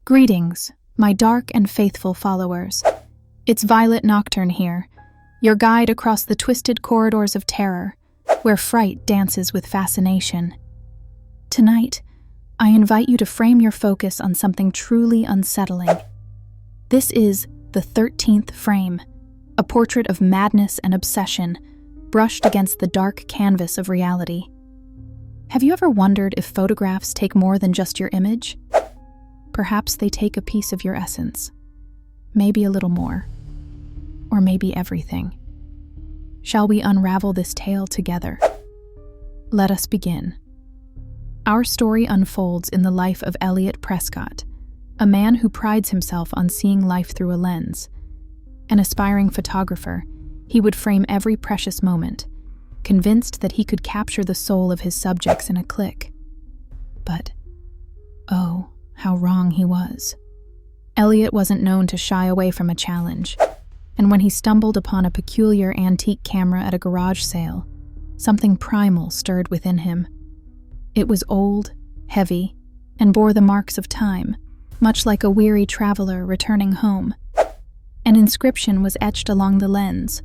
Greetings, my dark and faithful followers. It's Violet Nocturne here, your guide across the twisted corridors of terror, where fright dances with fascination. Tonight, I invite you to frame your focus on something truly unsettling. This is the 13th Frame, a portrait of madness and obsession, brushed against the dark canvas of reality. Have you ever wondered if photographs take more than just your image? Perhaps they take a piece of your essence, maybe a little more, or maybe everything. Shall we unravel this tale together? Let us begin. Our story unfolds in the life of Elliot Prescott, a man who prides himself on seeing life through a lens. An aspiring photographer, he would frame every precious moment, convinced that he could capture the soul of his subjects in a click. But, oh, how wrong he was. Elliot wasn't known to shy away from a challenge, and when he stumbled upon a peculiar antique camera at a garage sale, something primal stirred within him. It was old, heavy, and bore the marks of time, much like a weary traveler returning home. An inscription was etched along the lens,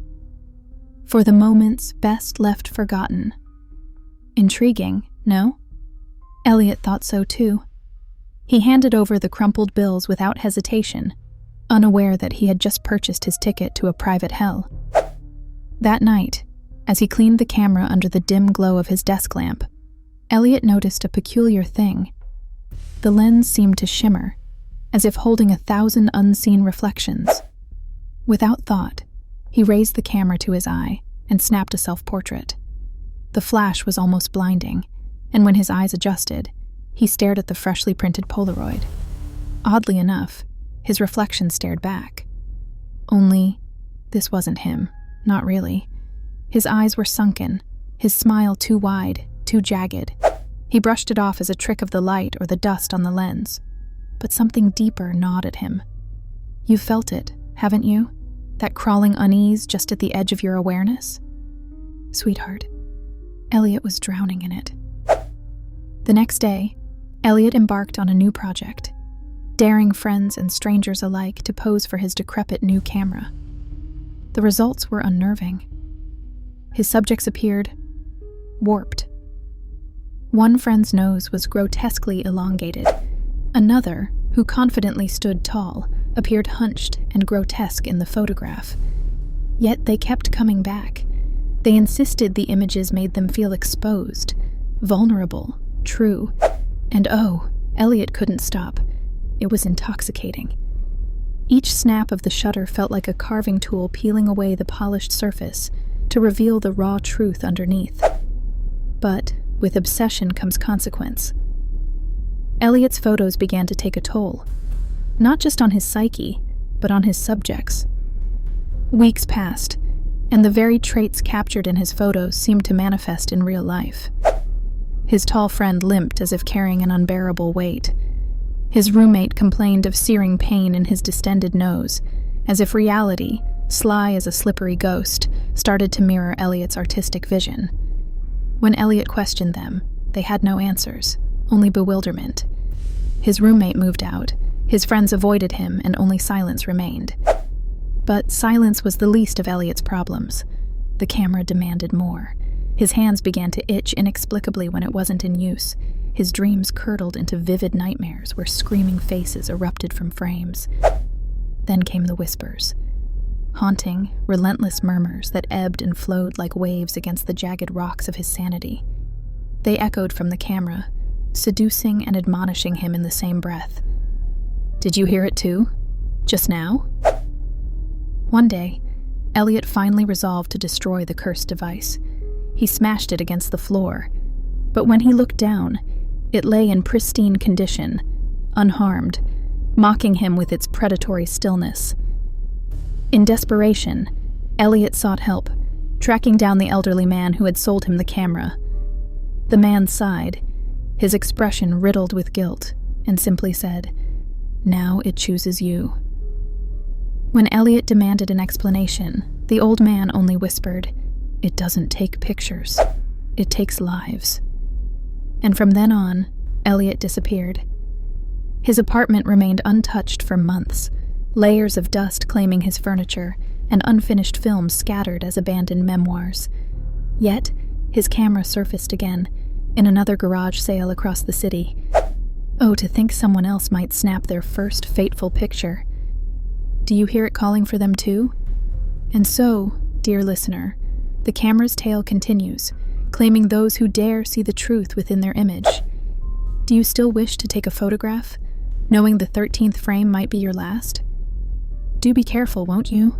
"For the moments best left forgotten." Intriguing, no? Elliot thought so too. He handed over the crumpled bills without hesitation, unaware that he had just purchased his ticket to a private hell. That night, as he cleaned the camera under the dim glow of his desk lamp, Elliot noticed a peculiar thing. The lens seemed to shimmer, as if holding 1,000 unseen reflections. Without thought, he raised the camera to his eye and snapped a self-portrait. The flash was almost blinding, and when his eyes adjusted, he stared at the freshly printed Polaroid. Oddly enough, his reflection stared back. Only, this wasn't him, not really. His eyes were sunken, his smile too wide, too jagged. He brushed it off as a trick of the light or the dust on the lens. But something deeper gnawed at him. You felt it, haven't you? That crawling unease just at the edge of your awareness? Sweetheart, Elliot was drowning in it. The next day, Elliot embarked on a new project, daring friends and strangers alike to pose for his decrepit new camera. The results were unnerving. His subjects appeared warped. One friend's nose was grotesquely elongated. Another, who confidently stood tall, appeared hunched and grotesque in the photograph. Yet they kept coming back. They insisted the images made them feel exposed, vulnerable, true. And oh, Elliot couldn't stop. It was intoxicating. Each snap of the shutter felt like a carving tool peeling away the polished surface to reveal the raw truth underneath. But with obsession comes consequence. Elliot's photos began to take a toll, not just on his psyche, but on his subjects. Weeks passed, and the very traits captured in his photos seemed to manifest in real life. His tall friend limped as if carrying an unbearable weight. His roommate complained of searing pain in his distended nose, as if reality, sly as a slippery ghost, started to mirror Elliot's artistic vision. When Elliot questioned them, they had no answers, only bewilderment. His roommate moved out, his friends avoided him, and only silence remained. But silence was the least of Elliot's problems. The camera demanded more. His hands began to itch inexplicably when it wasn't in use. His dreams curdled into vivid nightmares where screaming faces erupted from frames. Then came the whispers. Haunting, relentless murmurs that ebbed and flowed like waves against the jagged rocks of his sanity. They echoed from the camera, seducing and admonishing him in the same breath. Did you hear it too? Just now? One day, Elliot finally resolved to destroy the cursed device. He smashed it against the floor, but when he looked down, it lay in pristine condition, unharmed, mocking him with its predatory stillness. In desperation, Elliot sought help, tracking down the elderly man who had sold him the camera. The man sighed, his expression riddled with guilt, and simply said, "Now it chooses you." When Elliot demanded an explanation, the old man only whispered, "It doesn't take pictures. It takes lives." And from then on, Elliot disappeared. His apartment remained untouched for months, layers of dust claiming his furniture, and unfinished films scattered as abandoned memoirs. Yet, his camera surfaced again, in another garage sale across the city. Oh, to think someone else might snap their first fateful picture. Do you hear it calling for them too? And so, dear listener, the camera's tale continues, claiming those who dare see the truth within their image. Do you still wish to take a photograph, knowing the 13th frame might be your last? Do be careful, won't you?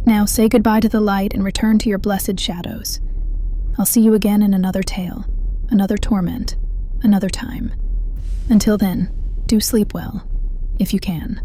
Now say goodbye to the light and return to your blessed shadows. I'll see you again in another tale, another torment, another time. Until then, do sleep well, if you can.